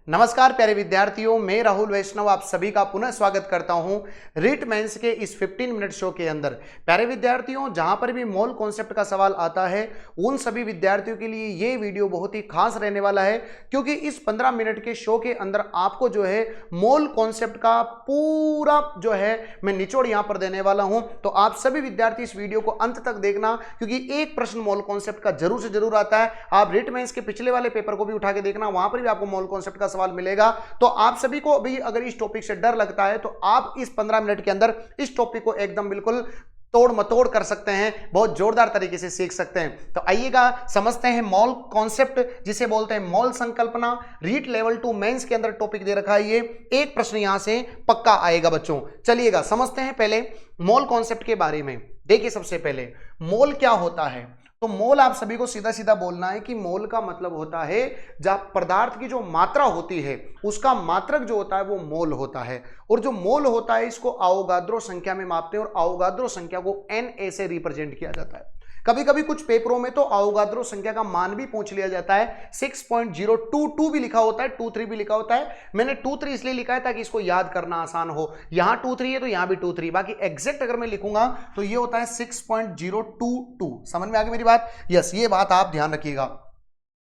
नमस्कार प्यारे विद्यार्थियों, मैं राहुल वैष्णव आप सभी का पुनः स्वागत करता हूं रीट मेंस के इस 15 मिनट शो के अंदर। प्यारे विद्यार्थियों, जहां पर भी मोल कॉन्सेप्ट का सवाल आता है उन सभी विद्यार्थियों के लिए ये वीडियो बहुत ही खास रहने वाला है, क्योंकि इस 15 मिनट के शो के अंदर आपको जो है मोल कॉन्सेप्ट का पूरा जो है मैं निचोड़ यहां पर देने वाला हूं। तो आप सभी विद्यार्थी इस वीडियो को अंत तक देखना, क्योंकि एक प्रश्न मोल कॉन्सेप्ट का जरूर से जरूर आता है। आप रीट मेंस के पिछले वाले पेपर को भी उठा के देखना, वहां पर भी आपको मोल कॉन्सेप्ट का सवाल मिलेगा। तो आप सभी को भी अगर इस टॉपिक से डर लगता है तो आप इस 15 मिनट के अंदर इस टॉपिक को एकदम बिल्कुल तोड़ मतोड़ कर सकते हैं, बहुत जोरदार तरीके से सीख सकते हैं। तो आइएगा समझते हैं मोल कॉन्सेप्ट, जिसे बोलते हैं मोल संकल्पना। रीट लेवल 2 मेंस के अंदर टॉपिक दे रखा है, ये एक प्रश्न यहां से पक्का आएगा बच्चों। चलिएगा समझते हैं पहले मोल कॉन्सेप्ट के बारे में। देखिए सबसे पहले मोल क्या होता है। तो मोल आप सभी को सीधा सीधा बोलना है कि मोल का मतलब होता है जब पदार्थ की जो मात्रा होती है उसका मात्रक जो होता है वो मोल होता है। और जो मोल होता है इसको अवोगाद्रो संख्या में मापते हैं और अवोगाद्रो संख्या को Na से रिप्रेजेंट किया जाता है। कभी कभी कुछ पेपरों में तो अवोगाद्रो संख्या का मान भी पूछ लिया जाता है। 6.022 भी लिखा होता है, 23 भी लिखा होता है। मैंने 23 इसलिए लिखा है ताकि इसको याद करना आसान हो। यहां 23 है तो यहां भी 23, बाकी एग्जैक्ट अगर मैं लिखूंगा तो ये होता है 6.022। समझ में आ गई मेरी बात? यस, ये बात आप ध्यान रखिएगा,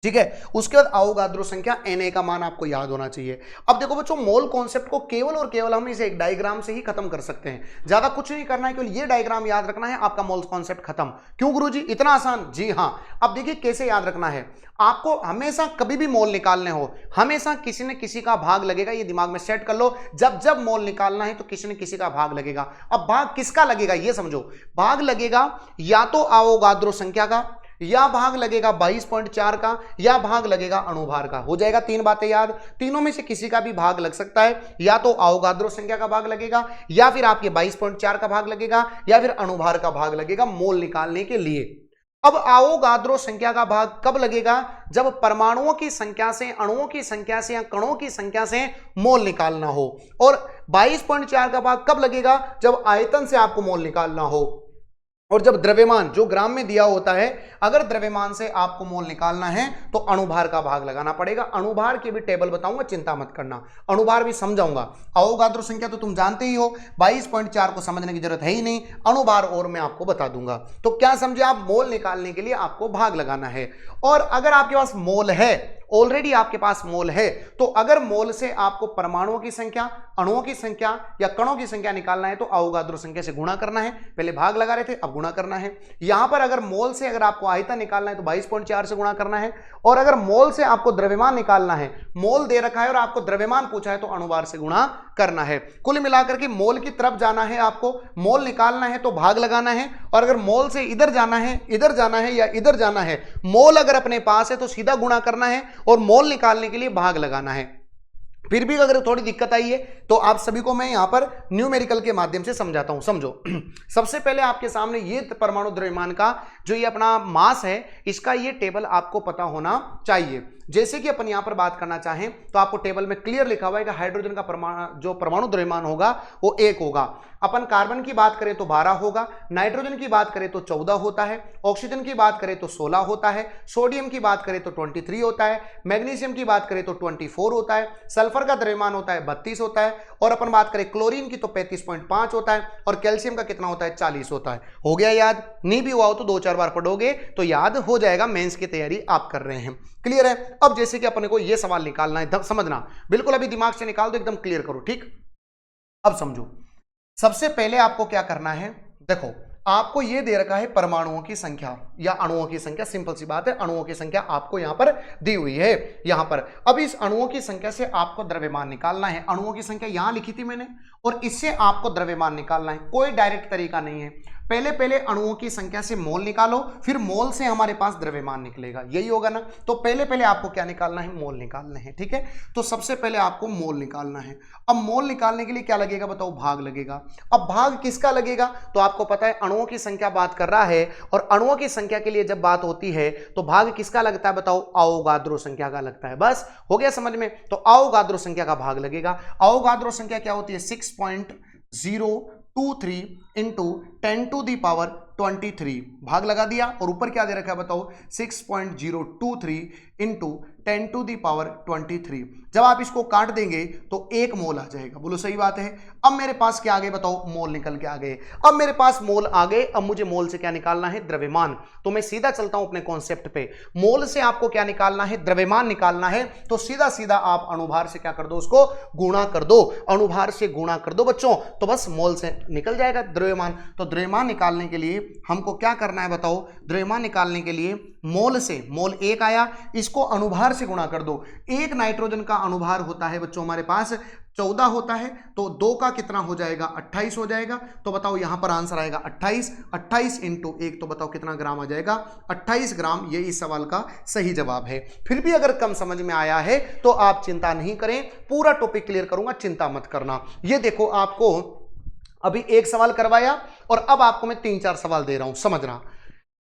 ठीक है। उसके बाद अवोगाद्रो संख्या Na का मान आपको याद होना चाहिए। अब देखो बच्चों, मोल कॉन्सेप्ट को केवल और केवल हम इसे एक डायग्राम से ही खत्म कर सकते हैं। ज्यादा कुछ नहीं करना है, केवल ये डायग्राम याद रखना है, आपका मोल कॉन्सेप्ट खत्म। क्यों गुरुजी इतना आसान? जी हां। अब देखिए कैसे याद रखना है। आपको हमेशा कभी भी मोल निकालने हो, हमेशा किसी न किसी का भाग लगेगा। ये दिमाग में सेट कर लो, जब जब मोल निकालना है तो किसी न किसी का भाग लगेगा। अब भाग किसका लगेगा ये समझो। भाग लगेगा या तो अवोगाद्रो संख्या का, या भाग लगेगा 22.4 का, या भाग लगेगा अणुभार का। हो जाएगा 3 बातें याद। तीनों में से किसी का भी भाग लग सकता है, या तो अवोगाद्रो संख्या का भाग लगेगा, या फिर आपके 22.4 का भाग लगेगा, या फिर अणुभार का भाग लगेगा मोल निकालने के लिए। अब अवोगाद्रो संख्या का भाग कब लगेगा? जब परमाणुओं की संख्या से, अणुओं की संख्या से या कणों की संख्या से मोल निकालना हो। और 22.4 का भाग कब लगेगा? जब आयतन से आपको मोल निकालना हो। और जब द्रव्यमान जो ग्राम में दिया होता है, अगर द्रव्यमान से आपको मोल निकालना है तो अणुभार का भाग लगाना पड़ेगा। अणुभार की भी टेबल बताऊंगा, चिंता मत करना, अणुभार भी समझाऊंगा। अवोगाद्रो संख्या तो तुम जानते ही हो, 22.4 को समझने की जरूरत है ही नहीं। अणुभार और मैं आपको बता दूंगा। तो क्या समझे आप, मोल निकालने के लिए आपको भाग लगाना है। और अगर आपके पास मोल है, ऑलरेडी आपके पास मोल है, तो अगर मोल से आपको परमाणुओं की संख्या, अणुओं की संख्या या कणों की संख्या निकालना है तो अवोगाद्रो संख्या से गुणा करना है। पहले भाग लगा रहे थे, अब गुणा करना है। यहां पर अगर मोल से अगर आपको आयतन निकालना है तो 22.4 से गुणा करना है। और अगर मोल से आपको द्रव्यमान निकालना है, मोल दे रखा है और आपको द्रव्यमान पूछा है, तो अणुभार से गुणा करना है। कुल मिलाकर के मोल की तरफ जाना है, आपको मोल निकालना है तो भाग लगाना है। और अगर मोल से इधर जाना है, इधर जाना है या इधर जाना है, मोल अगर अपने पास है तो सीधा गुणा करना है और मोल निकालने के लिए भाग लगाना है। फिर भी अगर थोड़ी दिक्कत आई है तो आप सभी को मैं यहां पर न्यूमेरिकल के माध्यम से समझाता हूं, समझो। सबसे पहले आपके सामने ये परमाणु द्रव्यमान का जो ये अपना मास है, इसका ये टेबल आपको पता होना चाहिए। जैसे कि अपन यहां पर बात करना चाहें तो आपको टेबल में क्लियर लिखा हुआ है कि हाइड्रोजन का जो परमाणु द्रव्यमान होगा वो 1 होगा। अपन कार्बन की बात करें तो 12 होगा, नाइट्रोजन की बात करें तो 14 होता है, ऑक्सीजन की बात करें तो 16 होता है, सोडियम की बात करें तो 23 होता है, मैग्नीशियम की बात करें तो 24 होता है, सल्फर का द्रव्यमान होता है 32 होता है, और अपन बात करें क्लोरीन की तो 35.5 होता है, और कैल्शियम का कितना होता है? 40 होता है। हो गया याद? नहीं भी हुआ हो तो 2-4 बार पढ़ोगे तो याद हो जाएगा। मेंस की तैयारी आप कर रहे हैं, क्लियर है? अब जैसे कि अपने को यह सवाल निकालना है, समझना बिल्कुल, अभी दिमाग से निकाल दो, एकदम क्लियर करो, ठीक? अब समझो, सबसे पहले आपको क्या करना है। देखो आपको यह दे रखा है परमाणुओं की संख्या या अणुओं की संख्या, सिंपल सी बात है, अणुओं की संख्या आपको यहां पर दी हुई है यहां पर। अब इस अणुओं की संख्या से आपको द्रव्यमान निकालना है। अणुओं की संख्या यहां लिखी थी मैंने, और इससे आपको द्रव्यमान निकालना है। कोई डायरेक्ट तरीका नहीं है। पहले अणुओं की संख्या से मोल निकालो, फिर मोल से हमारे पास द्रव्यमान निकलेगा, यही होगा ना। तो पहले आपको क्या निकालना है? मोल निकालने हैं, ठीक है। तो सबसे पहले आपको मोल निकालना है। अब मोल निकालने के लिए क्या लगेगा बताओ? भाग लगेगा। अब भाग किसका लगेगा? तो आपको पता है अणुओं की संख्या बात कर रहा है, और अणुओं की संख्या के लिए जब बात होती है तो भाग किसका लगता है बताओ? अवोगाद्रो संख्या का लगता है। बस हो गया समझ में? तो अवोगाद्रो संख्या का भाग लगेगा। अवोगाद्रो संख्या क्या होती है? 6.023 इंटू 10 टू दी पावर 23 भाग लगा दिया और ऊपर क्या दे रखा है बताओ 6.023 इंटू 10 टू दी पावर 23। जब आप इसको काट देंगे तो 1 मोल आ जाएगा। बोलो सही बात है। अब मेरे पास क्या आ गए बताओ, मोल निकल के आ गए। अब मेरे पास मोल आ गए, अब मुझे मोल से क्या निकालना है, द्रव्यमान। तो मैं सीधा चलता हूं अपने कॉन्सेप्ट पे। मोल से आपको क्या निकालना है, द्रव्यमान निकालना है। तो सीधा सीधा आप अणुभार से क्या कर दो, उसको गुणा कर दो, अणुभार से गुणा कर दो बच्चों, तो बस मोल से निकल जाएगा द्रव्यमान। तो द्रव्यमान निकालने के लिए हमको क्या करना है बताओ, द्रव्यमान निकालने के लिए मोल से, मोल 1 आया, इसको अणुभार से गुणा कर दो। एक नाइट्रोजन का अणुभार होता है बच्चों हमारे पास 14 होता है, तो 2 का कितना हो जाएगा, 28 हो जाएगा। तो बताओ यहां पर आंसर आएगा 28, 28 इंटू 1, तो बताओ कितना ग्राम आ जाएगा, 28 ग्राम। ये इस सवाल का सही जवाब है। फिर भी अगर कम समझ में आया है तो आप चिंता नहीं करें, पूरा टॉपिक क्लियर करूंगा, चिंता मत करना। ये देखो आपको अभी एक सवाल करवाया और अब आपको मैं 3-4 सवाल दे रहा हूं, समझना।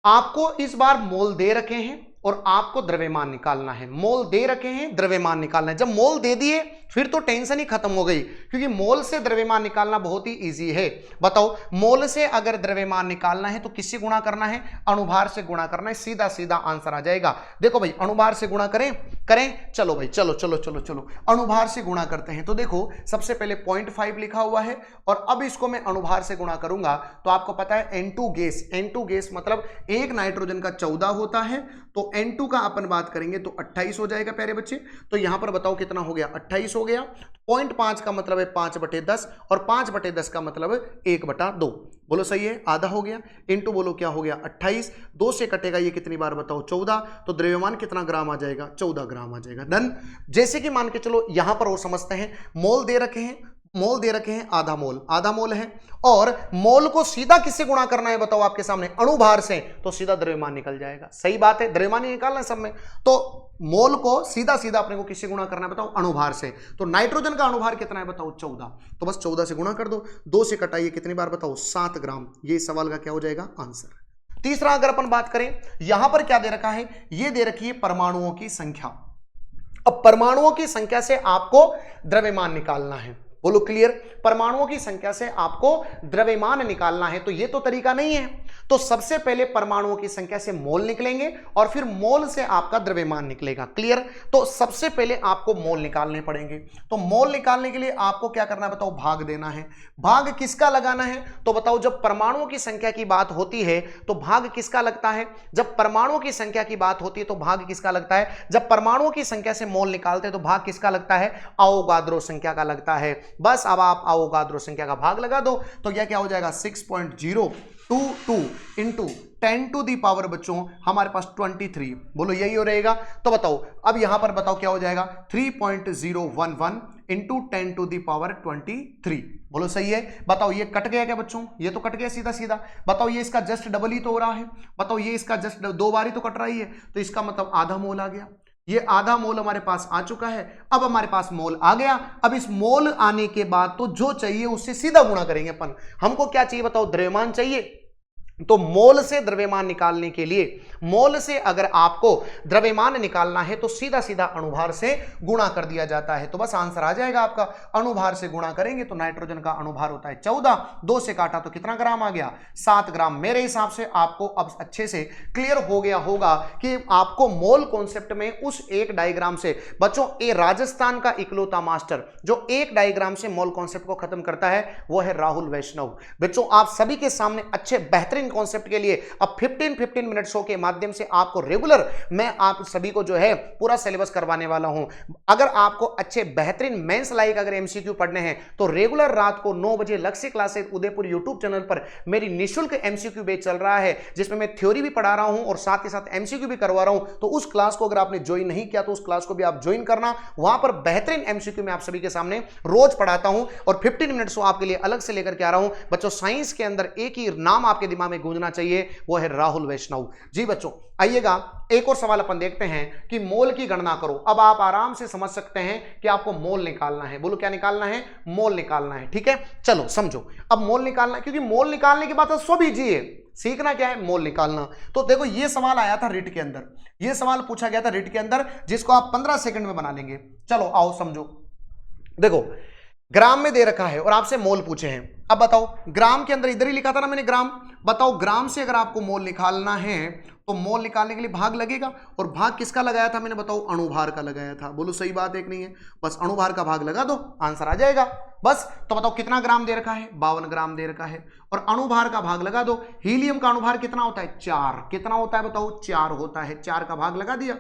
आपको इस बार मोल दे रखे हैं और आपको द्रव्यमान निकालना है। मोल दे रखे हैं, द्रव्यमान निकालना है। जब मोल दे दिए फिर तो टेंशन ही खत्म हो गई, क्योंकि मोल से द्रव्यमान निकालना बहुत ही इजी है। बताओ, मोल से अगर द्रव्यमान निकालना है तो किससे गुणा करना है, अणुभार से गुणा करना है, सीधा सीधा आंसर आ जाएगा। देखो भाई, अणुभार से गुणा करें, चलो भाई, चलो चलो चलो चलो अणुभार से गुणा करते हैं। तो देखो सबसे पहले 0.5 लिखा हुआ है और अब इसको मैं अणुभार से गुणा करूंगा तो आपको पता है N2 गैस, N2 गैस मतलब एक नाइट्रोजन का 14 होता है, तो N2 का अपन बात करेंगे तो 28 हो जाएगा प्यारे बच्चे। तो यहां पर बताओ कितना हो गया, 28 हो गया। 0.5 का मतलब है 5/10 और 5/10 का मतलब 1/2। बोलो सही है, आधा हो गया। इंटू बोलो क्या हो गया, 28, 2 से कटेगा ये कितनी बार बताओ, 14। तो द्रव्यमान कितना ग्राम आ जाएगा, 14 ग्राम आ जाएगा। डन। जैसे कि मान के चलो यहां पर वो समझते हैं, मोल दे रखे हैं, मोल दे रखे हैं आधा मोल, आधा मोल है, और मोल को सीधा किससे गुणा करना है बताओ आपके सामने, अणुभार से, तो सीधा द्रव्यमान निकल जाएगा। सही बात है, द्रव्यमान ही निकालना है सब में। तो मोल को सीधा सीधा अपने को किससे गुणा करना है बताओ, अणुभार से। तो नाइट्रोजन का अणुभार कितना है बताओ, 14। तो बस 14 से गुणा कर दो, 2 से कटाइए कितनी बार बताओ, 7 ग्राम। ये इस सवाल का क्या हो जाएगा, आंसर। तीसरा अगर अपन बात करें, यहां पर क्या दे रखा है, ये दे रखी है परमाणुओं की संख्या। अब परमाणुओं की संख्या से आपको द्रव्यमान निकालना है। बोलो क्लियर, परमाणुओं की संख्या से आपको द्रव्यमान निकालना है। तो ये तो तरीका नहीं है। तो सबसे पहले परमाणुओं की संख्या से मोल निकलेंगे और फिर मोल से आपका द्रव्यमान निकलेगा। क्लियर। तो सबसे पहले आपको मोल निकालने पड़ेंगे। तो मोल निकालने के लिए आपको क्या करना है बताओ, भाग देना है। भाग किसका लगाना है तो बताओ, जब परमाणुओं की संख्या की बात होती है तो भाग किसका लगता है, जब परमाणुओं की संख्या की बात होती है तो भाग किसका लगता है, जब परमाणुओं की संख्या से मोल निकालते हैं तो भाग किसका लगता है, अवोगाद्रो संख्या का लगता है। बस अब आप अवोगाद्रो संख्या का भाग लगा दो तो यह क्या हो जाएगा, 6.022 इंटू 10 टू दी पावर बच्चों हमारे पास 23। बोलो यही हो रहेगा। तो बताओ अब यहां पर बताओ क्या हो जाएगा, 3.011 इंटू 10 टू दी पावर 23। बोलो सही है। बताओ ये कट गया क्या बच्चों, ये तो कट गया सीधा सीधा। बताओ ये इसका जस्ट डबल ही तो हो रहा है। बताओ ये इसका जस्ट 2 बार ही तो कट रही है, तो इसका मतलब आधा मोल आ गया। ये आधा मोल हमारे पास आ चुका है। अब हमारे पास मोल आ गया। अब इस मोल आने के बाद तो जो चाहिए उससे सीधा गुणा करेंगे अपन। हमको क्या चाहिए बताओ, द्रव्यमान चाहिए। तो मोल से द्रव्यमान निकालने के लिए, मोल से अगर आपको द्रव्यमान निकालना है तो सीधा सीधा अणुभार से गुणा कर दिया जाता है। तो बस आंसर आ जाएगा आपका, अणुभार से गुणा करेंगे तो नाइट्रोजन का अणुभार होता है 14, 2 से काटा तो कितना ग्राम आ गया, 7 ग्राम। मेरे हिसाब से आपको अब अच्छे से क्लियर हो गया होगा कि आपको मोल कॉन्सेप्ट में उस एक डायग्राम से, बच्चों ये राजस्थान का इकलौता मास्टर जो एक डायग्राम से मोल कॉन्सेप्ट को खत्म करता है वो है राहुल वैष्णव। बच्चों आप सभी के सामने अच्छे बेहतरीन कॉन्सेप्ट के लिए अब 15 मिनट शो के माध्यम से आपको रेगुलर मैं आप सभी को जो है पूरा सिलेबस करवाने वाला हूं। अगर आपको अच्छे बेहतरीन मेंस लाइक अगर एमसीक्यू पढ़ने हैं तो रेगुलर रात को 9 बजे लक्ष्य क्लासेस उदयपुर यूट्यूब चैनल पर मेरी निःशुल्क एमसीक्यू बैच चल रहा है, जिसमें मैं थ्योरी भी पढ़ा रहा हूं और साथ ही साथ एमसीक्यू भी करवा रहा हूं। तो उस क्लास को अगर आपने ज्वाइन नहीं किया तो उस क्लास को भी आप ज्वाइन करना। वहां पर बेहतरीन एमसीक्यू मैं आप सभी के सामने रोज पढ़ाता हूं और 15 मिनट शो आपके लिए अलग से लेकर के आ रहा हूं। बच्चों साइंस के अंदर एक ही नाम आपके दिमाग में गूंजना चाहिए, वो है राहुल वैष्णव जी। बच्चों आइएगा एक और सवाल अपन देखते हैं कि मोल की गणना करो। अब आप आराम से समझ सकते हैं कि आपको मोल निकालना है। बोलो क्या निकालना है, मोल निकालना है। ठीक है चलो समझो, अब मोल निकालना है क्योंकि मोल निकालने की बात है सब इजी है, सीखना क्या है, मोल निकालना। तो देखो ये सवाल आया था रिट के अंदर, ये सवाल पूछा गया था रिट के अंदर जिसको आप 15 सेकंड में बना लेंगे। चलो आओ समझो। देखो ग्राम में दे रखा है और आपसे मोल पूछे हैं। अब बताओ ग्राम के अंदर इधर ही लिखा था ना मैंने ग्राम, बताओ ग्राम से अगर आपको मोल निकालना है तो मोल निकालने के लिए भाग लगेगा, और भाग किसका लगाया था मैंने, बताओ अणुभार का लगाया था। बोलो सही बात एक नहीं है, बस अणुभार का भाग लगा दो, आंसर आ जाएगा बस। तो बताओ कितना ग्राम दे रखा है, 52 ग्राम दे रखा है, और अणुभार का भाग लगा दो। हीलियम का अणुभार कितना होता है, 4। कितना होता है बताओ, 4 होता है, 4 का भाग लगा दिया।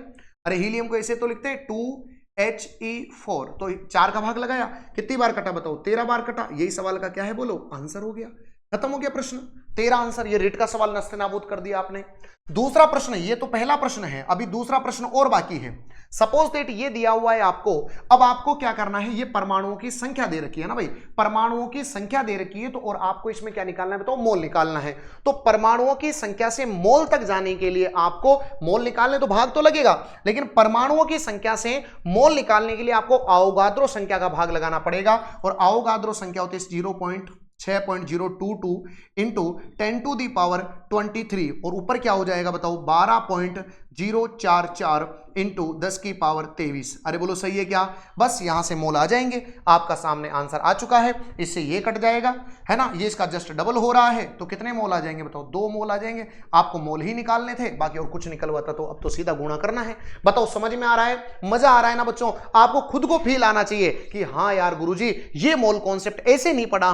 अरे हीलियम को ऐसे तो लिखते हैं 2He4, तो 4 का भाग लगाया, कितनी बार कटा बताओ, 13 बार कटा। यही सवाल का क्या है, बोलो आंसर हो गया, खत्म हो गया प्रश्न, 13 आंसर। ये रीट का सवाल नस्तेनाबूद कर दिया आपने। दूसरा प्रश्न, ये तो पहला प्रश्न है, अभी दूसरा प्रश्न और बाकी है। सपोज दैट ये दिया हुआ है आपको, अब आपको क्या करना है, ये परमाणुओं की संख्या दे रखी है ना भाई, परमाणुओं की संख्या दे रखी है, तो और आपको इसमें क्या निकालना है बताओ, मोल निकालना है। तो परमाणुओं की संख्या से मोल तक जाने के लिए आपको मोल निकालने तो भाग तो लगेगा, लेकिन परमाणुओं की संख्या से मोल निकालने के लिए आपको अवोगाद्रो संख्या का भाग लगाना पड़ेगा, और अवोगाद्रो संख्या होती है 0.6022 इंटू 10⁻23, और ऊपर क्या हो जाएगा बताओ, 12.044 इंटू 10⁻23। अरे बोलो सही है क्या, बस यहां से मोल आ जाएंगे, आपका सामने आंसर आ चुका है, इससे ये कट जाएगा, है ना, ये इसका जस्ट डबल हो रहा है, तो कितने मोल आ जाएंगे बताओ, 2 मोल आ जाएंगे। आपको मोल ही निकालने थे, बाकी और कुछ निकलवा था, तो अब तो सीधा गुणा करना है। बताओ समझ में आ रहा है, मजा आ रहा है ना बच्चों, आपको खुद को फील आना चाहिए कि हाँ यार गुरुजी, ये मोल कॉन्सेप्ट ऐसे नहीं पढ़ा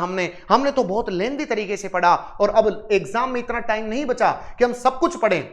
हमने तो बहुत लेंदी तरीके से पढ़ा, और अब एग्जाम में इतना टाइम नहीं बचा कि हम सब कुछ पढ़ें।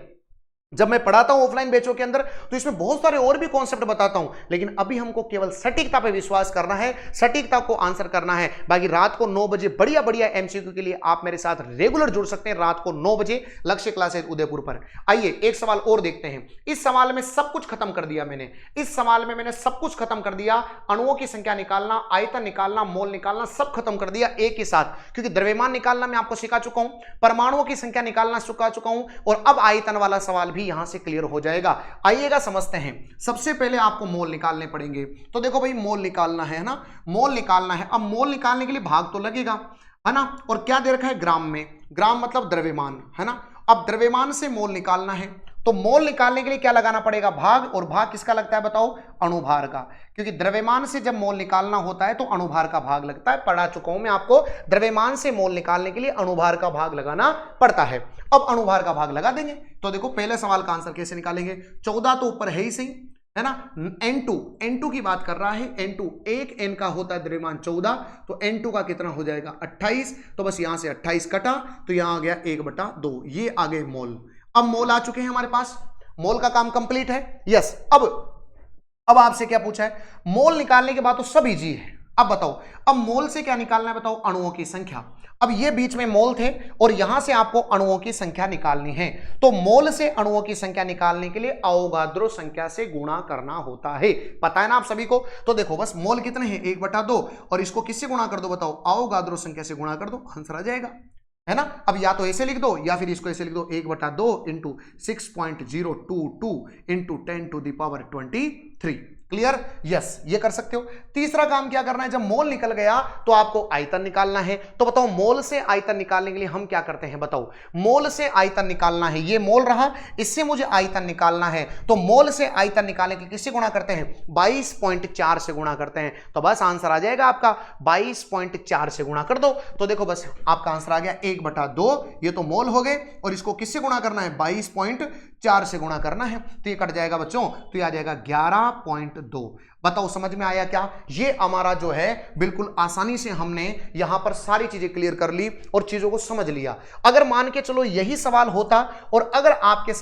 जब मैं पढ़ाता हूं ऑफलाइन बैचों के अंदर तो इसमें बहुत सारे और भी कॉन्सेप्ट बताता हूं, लेकिन अभी हमको केवल सटीकता पे विश्वास करना है, सटीकता को आंसर करना है। बाकी रात को 9 बजे बढ़िया बढ़िया एमसीक्यू के लिए आप मेरे साथ रेगुलर जुड़ सकते हैं, रात को 9 बजे लक्ष्य क्लासेस उदयपुर पर। आइए एक सवाल और देखते हैं। इस सवाल में सब कुछ खत्म कर दिया मैंने, इस सवाल में मैंने सब कुछ खत्म कर दिया, अणुओं की संख्या निकालना, आयतन निकालना, मोल निकालना, सब खत्म कर दिया एक ही साथ, क्योंकि द्रव्यमान निकालना मैं आपको सिखा चुका हूं, परमाणुओं की संख्या निकालना सिखा चुका हूं, और अब आयतन वाला सवाल भी यहां से क्लियर हो जाएगा। आइएगा समझते हैं। सबसे पहले आपको मोल निकालने पड़ेंगे, तो देखो भाई मोल निकालना है ना, मोल निकालना है। अब मोल निकालने के लिए भाग तो लगेगा, है ना, और क्या दे रखा है ग्राम में, ग्राम मतलब द्रव्यमान, है ना। अब द्रव्यमान से मोल निकालना है, तो मोल निकालने के लिए क्या लगाना पड़ेगा, भाग, और भाग किसका लगता है बताओ, अणुभार का, क्योंकि द्रव्यमान से जब मोल निकालना होता है तो अणुभार का भाग लगता है। पढ़ा चुका हूं मैं आपको, द्रव्यमान से मोल निकालने के लिए अणुभार का भाग लगाना पड़ता है। अब अणुभार का भाग लगा देंगे, तो देखो पहले सवाल का आंसर कैसे निकालेंगे, 14 तो ऊपर है ही सही, है ना। N2 की बात कर रहा है, N2 एक N का होता है द्रव्यमान 14, तो N2 का कितना हो जाएगा 28, तो बस यहां से 28 कटा, तो यहां आ गया 1/2, ये आ गए मोल। अब मोल आ चुके हैं हमारे पास, मोल का काम कंप्लीट है, यस। अब आपसे क्या पूछा है, मोल निकालने के बाद तो सब इजी है। अब बताओ, अब मोल से क्या निकालना है बताओ, अणुओं की संख्या। अब ये बीच में मोल थे और यहां से आपको अणुओं की संख्या निकालनी है, तो मोल से अणुओं की संख्या निकालने के लिए अवोगाद्रो संख्या से गुणा करना होता है, पता है ना आप सभी को। तो देखो बस मोल कितने हैं, 1/2, और इसको किससे गुणा कर दो बताओ, अवोगाद्रो संख्या से गुणा कर दो, आंसर आ जाएगा, है ना। अब या तो ऐसे लिख दो या फिर इसको ऐसे लिख दो, 1/2 इंटू 6.022 इंटू 10⁻23। क्लियर, यस, ये कर सकते हो। तीसरा काम क्या करना है, जब मोल निकल गया तो आपको आयतन निकालना है। तो बताओ मोल से आयतन निकालने के लिए हम क्या करते हैं बताओ, मोल से आयतन निकालना है, ये मोल रहा, इससे मुझे आयतन निकालना है, तो मोल से आयतन निकालने के लिए किससे गुणा करते हैं, 22.4 से गुणा करते हैं, तो बस आंसर आ जाएगा आपका 22.4 से गुणा कर दो। तो देखो बस आपका आंसर आ गया 1/2, ये तो मोल हो गए, और इसको किससे गुणा करना है, 22.4 से गुणा करना है, तो ये कट जाएगा बच्चों, तो ये आ जाएगा 11.2। बताओ समझ में आया क्या। ये हमारा जो है बिल्कुल आसानी से हमने यहां पर सारी चीजें क्लियर कर ली और चीजों को समझ लिया। अगर मान के चलो यही सवाल होता और अगर आपके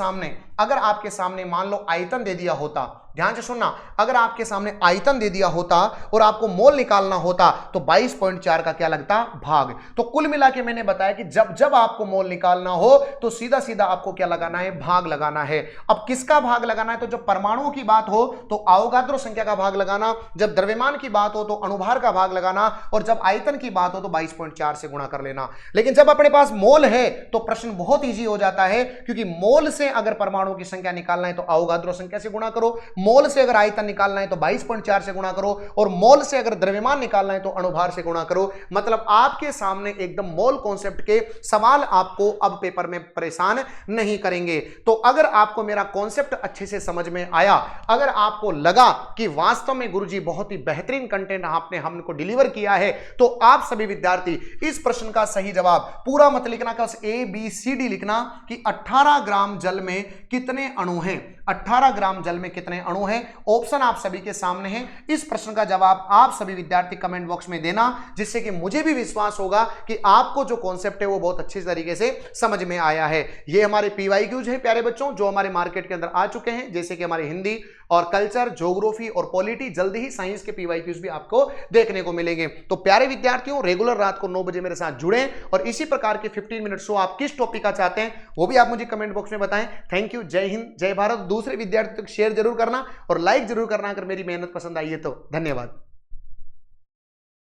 सामने मान लो आयतन दे दिया होता, ध्यान से सुनना, अगर आपके सामने आयतन दे दिया होता और आपको मोल निकालना होता तो 22.4 का क्या लगता, भाग। तो कुल मिला के मैंने बताया कि जब आपको मोल निकालना हो तो सीधा सीधा आपको क्या लगाना है, भाग लगाना है। अब किसका भाग लगाना है, तो जब परमाणुओं की बात हो तो अवोगाद्रो संख्या का भाग लगाना, जब द्रव्यमान की बात हो तो अणुभार का भाग लगाना, और जब आयतन की बात हो तो 22.4 से गुणा कर लेना। लेकिन जब अपने पास मोल है तो प्रश्न बहुत ईजी हो जाता है, क्योंकि मोल से अगर परमाणुओं की संख्या निकालना है तो अवोगाद्रो संख्या से गुणा करो, मोल से अगर आयतन निकालना है तो 22.4 से गुणा करो, और मोल से अगर द्रव्यमान निकालना है तो अणुभार से गुणा करो। मतलब आपके सामने एकदम मोल कॉन्सेप्ट के सवाल आपको अब पेपर में परेशान नहीं करेंगे। तो अगर आपको मेरा कॉन्सेप्ट अच्छे से समझ में आया, अगर आपको लगा कि वास्तव में गुरुजी बहुत ही बेहतरीन कंटेंट आपने हमको डिलीवर किया है, तो आप सभी विद्यार्थी इस प्रश्न का सही जवाब पूरा मत लिखना, बस ABCD लिखना कि 18 ग्राम जल में कितने अणु हैं, 18 ग्राम जल में कितने अणु हैं। ऑप्शन आप सभी के सामने हैं। इस प्रश्न का जवाब आप सभी विद्यार्थी कमेंट बॉक्स में देना, जिससे कि मुझे भी विश्वास होगा कि आपको जो कॉन्सेप्ट है वो बहुत अच्छे तरीके से समझ में आया है। ये हमारे PYQs हैं प्यारे बच्चों, जो हमारे मार्केट के अंदर आ चुके हैं, जैसे कि हमारे हिंदी और कल्चर, ज्योग्राफी और पॉलिटी। जल्दी ही साइंस के PYQs भी आपको देखने को मिलेंगे। तो प्यारे विद्यार्थियों, रेगुलर रात को 9 बजे मेरे साथ जुड़ें और इसी प्रकार के 15 मिनट शो आप किस टॉपिक का चाहते हैं वो भी आप मुझे कमेंट बॉक्स में बताएं। थैंक यू, जय हिंद, जय भारत। दूसरे विद्यार्थियों तक शेयर जरूर करना और लाइक जरूर करना अगर मेरी मेहनत पसंद आई है तो। धन्यवाद।